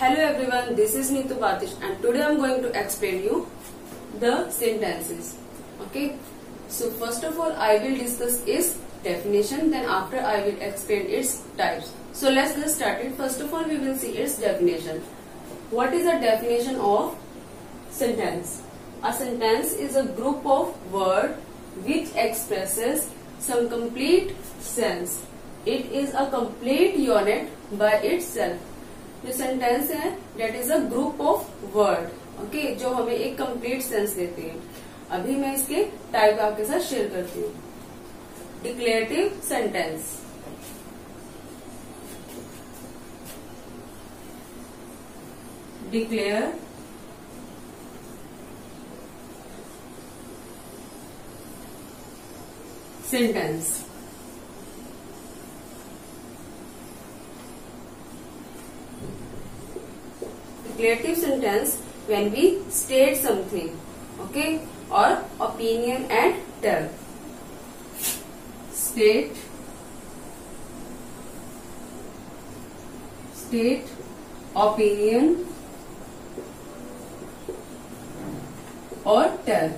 Hello everyone, this is Neetu Batish and today I am going to explain you the sentences. Okay, so first of all I will discuss its definition, then after I will explain its types. So let's get started. First of all we will see its definition. What is the definition of sentence? A sentence is a group of words which expresses some complete sense. It is a complete unit by itself. जो sentence है that is a group of word, okay, जो हमें एक complete sense देते हैं. अभी मैं इसके टाइप आपके साथ शेयर करती हूँ. Declarative sentence, declare sentence. Declarative sentence when we state something, okay, or opinion and tell. State, opinion और tell.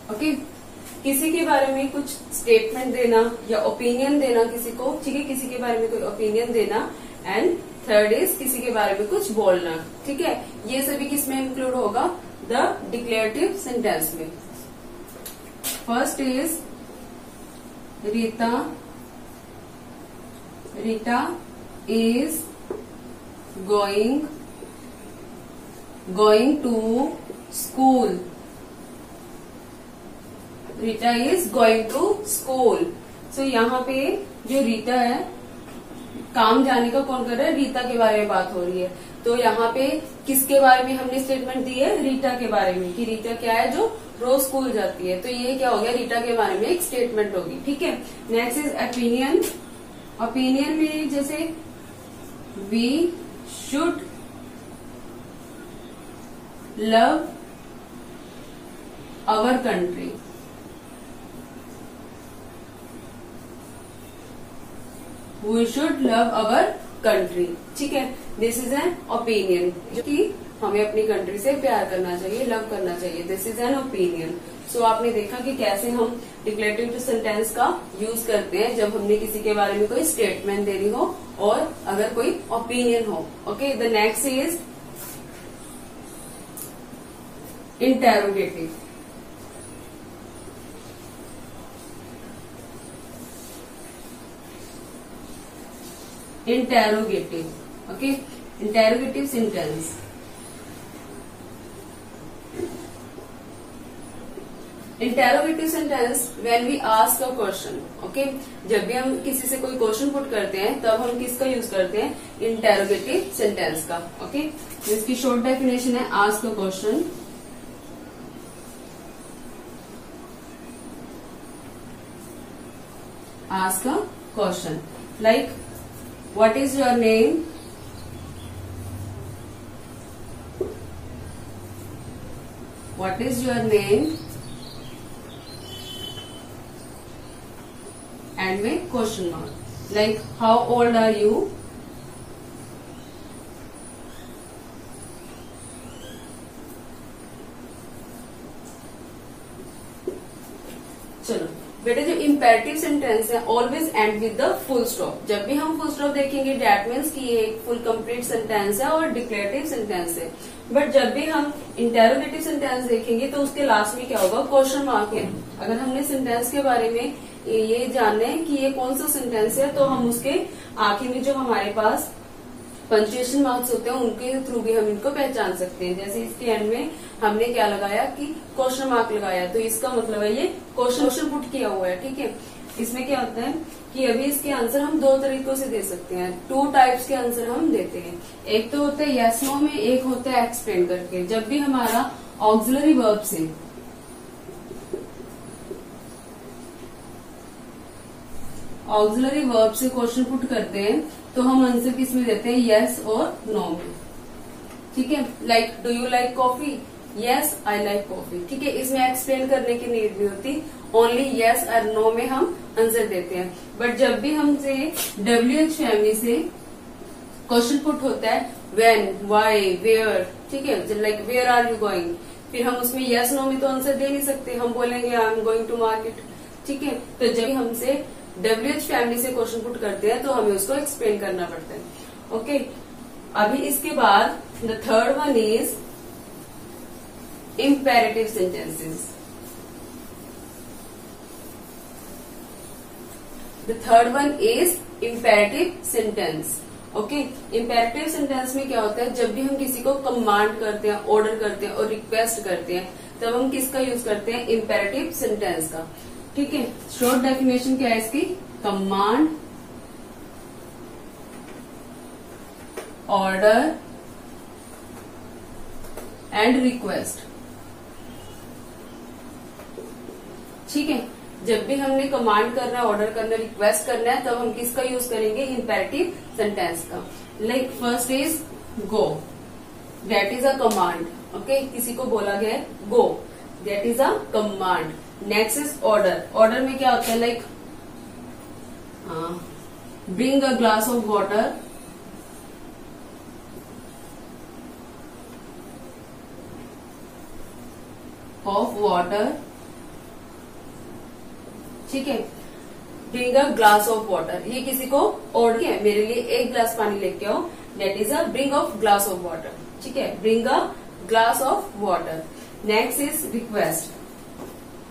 Okay, किसी के बारे में कुछ स्टेटमेंट देना या ओपिनियन देना किसी को, ठीक है, किसी के बारे में कोई ओपिनियन देना. एंड थर्ड इज किसी के बारे में कुछ बोलना. ठीक है, ये सभी किसमें इंक्लूड होगा? द डिक्लेरेटिव सेंटेंस में. First is Rita is going to school. Rita is going to school. So यहाँ पे जो रीता है, काम जाने का कौन कर रहा है? रीता के बारे में बात हो रही है. तो यहाँ पे किसके बारे में हमने स्टेटमेंट दी है? रीता के बारे में, कि रीता क्या है जो रोज स्कूल जाती है. तो ये क्या हो गया? रीता के बारे में एक स्टेटमेंट होगी. ठीक है. Next is opinion. ओपिनियन में जैसे we should love our country. We should love our country. ठीक है, दिस इज एन ओपिनियन, जो कि हमें अपनी कंट्री से प्यार करना चाहिए, लव करना चाहिए. This is an opinion. So आपने देखा कि कैसे हम डिक्लेरेटिव सेंटेंस का यूज करते हैं जब हमने किसी के बारे में कोई स्टेटमेंट देनी हो और अगर कोई ओपिनियन हो. Okay, the next is interrogative. Interrogative. Okay, interrogative sentence. Interrogative sentence when we ask a question. Okay, जब भी हम किसी से कोई क्वेश्चन पुट करते हैं तब हम किसका यूज करते हैं? इंटेरोगेटिव सेंटेंस का. ओके, इसकी शॉर्ट डेफिनेशन है ask a question. Ask a question like what is your name? What is your name? And with question mark. Like how old are you? चलो बेटे, जो इम्पेरेटिव सेंटेंस है always and with the full stop. जब भी हम full stop देखेंगे that means कि ये एक फुल कंप्लीट सेंटेंस है और डिक्लेरेटिव सेंटेंस है. बट जब भी हम इंटेरोगेटिव सेंटेंस देखेंगे तो उसके लास्ट में क्या होगा? क्वेश्चन मार्क है. अगर हमने सेंटेंस के बारे में ये जानना है कि ये कौन सा सेंटेंस है तो हम उसके आखिर में जो हमारे पास पंक्चुएशन मार्क्स होते हैं उनके थ्रू भी हम इनको पहचान सकते हैं. जैसे इसके एंड में हमने क्या लगाया कि क्वेश्चन मार्क लगाया, तो इसका मतलब है ये क्वेश्चन पुट किया हुआ है. ठीक है, इसमें क्या होता है कि अभी इसके आंसर हम दो तरीकों से दे सकते हैं. टू टाइप्स के आंसर हम देते हैं. एक तो होता है यस नो में, एक होता है एक्सप्लेन करके. जब भी हमारा ऑक्सिलरी वर्ब से क्वेश्चन पुट करते हैं तो हम आंसर किसमें देते हैं? यस और नो में. ठीक है, like do you like coffee? Yes I like coffee. ठीक है, इसमें एक्सप्लेन करने की नीड नहीं होती, ओनली यस और नो में हम आंसर देते हैं. बट जब भी हमसे WH फैमिली से क्वेश्चन पुट होता है व्हेन, व्हाई, वेयर, ठीक है, like where are you going, फिर हम उसमें यस नो में तो आंसर दे नहीं सकते, हम बोलेंगे I am going to market, ठीक है। तो जब हमसे WH फैमिली से क्वेश्चन पुट करते हैं तो हमें उसको एक्सप्लेन करना पड़ता है, ओके। अभी इसके बाद the third one is imperative sentences. The third one is imperative sentence. Okay, imperative sentence में क्या होता है, जब भी हम किसी को कमांड करते हैं, ऑर्डर करते हैं और रिक्वेस्ट करते हैं, तब हम किसका यूज करते हैं, इम्पेरेटिव सेंटेंस का, ठीक है। शॉर्ट डेफिनेशन क्या है इसकी, कमांड, ऑर्डर एंड रिक्वेस्ट, ठीक है। जब भी हमने कमांड करना है, ऑर्डर करना है, रिक्वेस्ट करना है, तब हम किसका यूज करेंगे, इम्पेरेटिव सेंटेंस का। Like first is go, that is a command, okay, किसी को बोला गया है go, that is a command. Next is order, order में क्या होता है, like bring a glass of water, ठीक है, bring a glass of water, ये किसी को ऑर्डर है, मेरे लिए एक ग्लास पानी लेके आओ, that is a bring of glass of water, ठीक है, bring a glass of water. Next is request,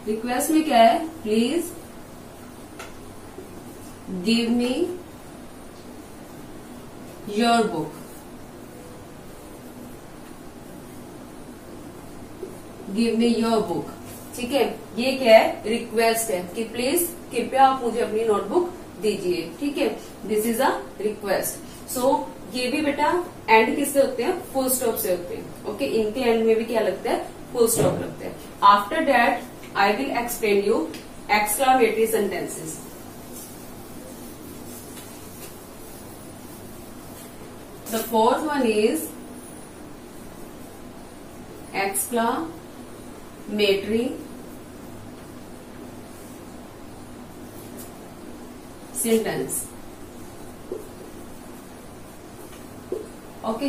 request में क्या है, please give me your book, give me your book, ठीक है। ये क्या है, रिक्वेस्ट है कि प्लीज कृपया आप मुझे अपनी नोटबुक दीजिए, ठीक है, दिस इज अ रिक्वेस्ट। सो ये भी बेटा एंड किससे होते हैं, फुल स्टॉप से होते हैं, ओके। इनके एंड में भी क्या लगता है, फुल स्टॉप लगता है। After that I will explain you exclamatory sentences. The fourth one is exclamatory sentence, okay.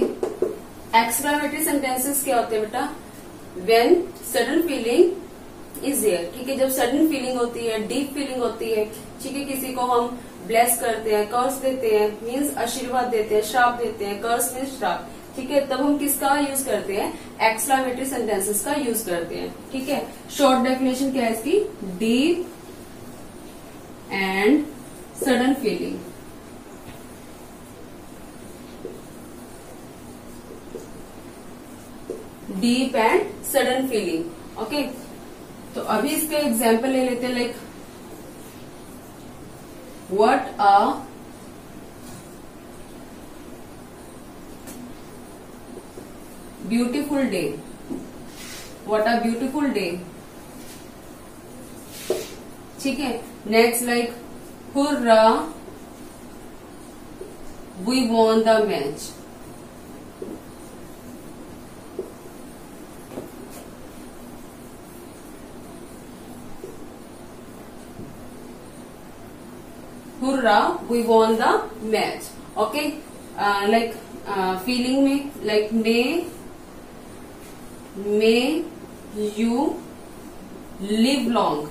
Exclamatory sentences क्या होते हैं बेटा, when sudden feeling is there, ठीक है, जब सडन फीलिंग होती है, डीप फीलिंग होती है, ठीक है, किसी को हम ब्लेस करते हैं, कर्स देते हैं, मीन्स आशीर्वाद देते हैं, श्राप देते हैं, कर्स मीन्स श्राप, ठीक है, तब हम किसका यूज करते हैं, एक्सक्लामेटरी सेंटेंसेस का यूज करते हैं, ठीक है। शॉर्ट डेफिनेशन क्या है इसकी, deep and sudden feeling, deep and sudden feeling, okay. तो अभी इसके एग्जाम्पल ले लेते हैं, like what a beautiful day, what a beautiful day, ठीक है। Next like hurrah we won the match, hurrah we won the match, okay. Like feeling में like may you live long,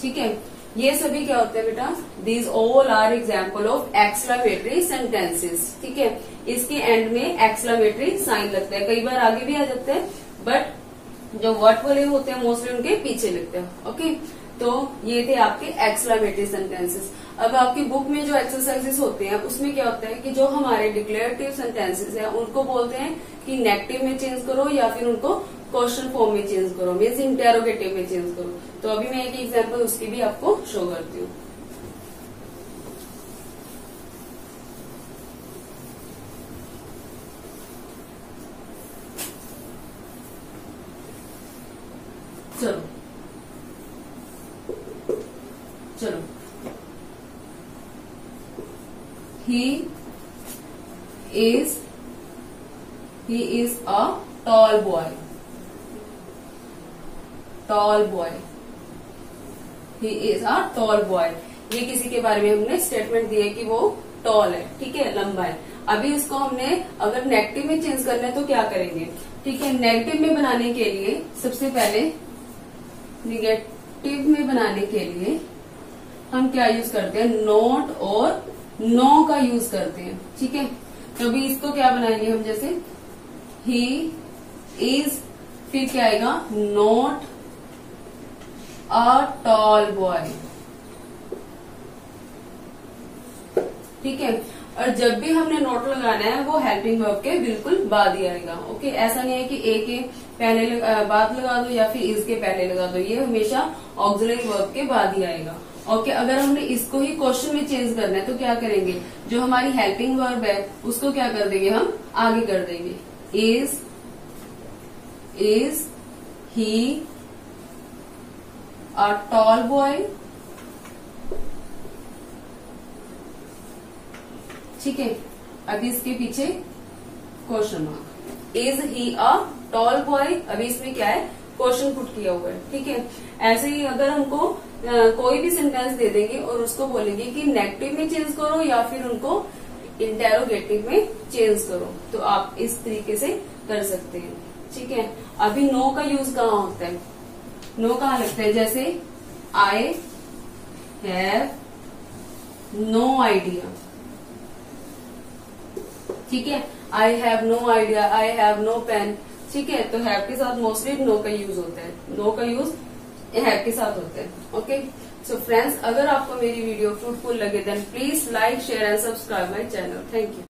ठीक है। ये सभी क्या होते हैं बेटा, these all are example of exclamatory sentences, ठीक है। इसके एंड में एक्सक्लामेटरी साइन लगता है, कई बार आगे भी आ जाते हैं, बट जो वर्ड वाले होते हैं मोस्टली उनके पीछे लिखते हैं, ओके। तो ये थे आपके एक्सक्लामेटरी सेंटेंसेस। अब आपकी बुक में जो एक्सरसाइजेस होते हैं उसमें क्या होता है कि जो हमारे डिक्लेरेटिव सेंटेंसेस हैं उनको बोलते हैं कि नेगेटिव में चेंज करो या फिर उनको क्वेश्चन फॉर्म में चेंज करो, मीन्स इंटेरोगेटिव में चेंज करो। तो अभी मैं एक एग्जांपल उसकी भी आपको शो करती हूँ। चलो चलो, he is a tall boy, he is a tall boy। ये किसी के बारे में हमने स्टेटमेंट दिया कि वो टॉल है, ठीक है, लंबा है। अभी इसको हमने अगर नेगेटिव में चेंज करना है तो क्या करेंगे, ठीक है। नेगेटिव में बनाने के लिए सबसे पहले, नेगेटिव में बनाने के लिए हम क्या यूज करते हैं, नॉट और नो का यूज करते हैं, ठीक है। तो अभी इसको क्या बनाएंगे हम, जैसे ही इज, फिर क्या आएगा, नॉट अ टॉल बॉय, ठीक है। और जब भी हमने नोट लगाना है वो हेल्पिंग वर्ब के बिल्कुल बाद ही आएगा, ओके। ऐसा नहीं है कि ए के पहले बाद लगा दो या फिर इज के पहले लगा दो, ये हमेशा ऑक्सिलरी वर्ब के बाद ही आएगा, ओके। अगर हमने इसको ही क्वेश्चन में चेंज करना है तो क्या करेंगे, जो हमारी हेल्पिंग वर्ब है उसको क्या कर देंगे, हम आगे कर देंगे, is he a tall boy, ठीक है। अभी इसके पीछे question mark, is he a tall boy, अभी इसमें क्या है, क्वेश्चन पुट किया हुआ है, ठीक है। ऐसे ही अगर हमको कोई भी सेंटेंस दे देंगे और उसको बोलेंगे कि नेगेटिव में चेंज करो या फिर उनको इंटेरोगेटिव में चेंज करो, तो आप इस तरीके से कर सकते हैं, ठीक है। अभी नो का यूज कहाँ होता है, नो कहाँ लगता है, जैसे आई हैव नो आइडिया, ठीक है। I have no idea, I have no pen, ठीक है। तो हैव के साथ मोस्टली नो का यूज होता है, नो का यूज हैव के साथ होता है, ओके। सो फ्रेंड्स, अगर आपको मेरी वीडियो फ्रूटफुल लगे then please like, share and subscribe my channel. Thank you.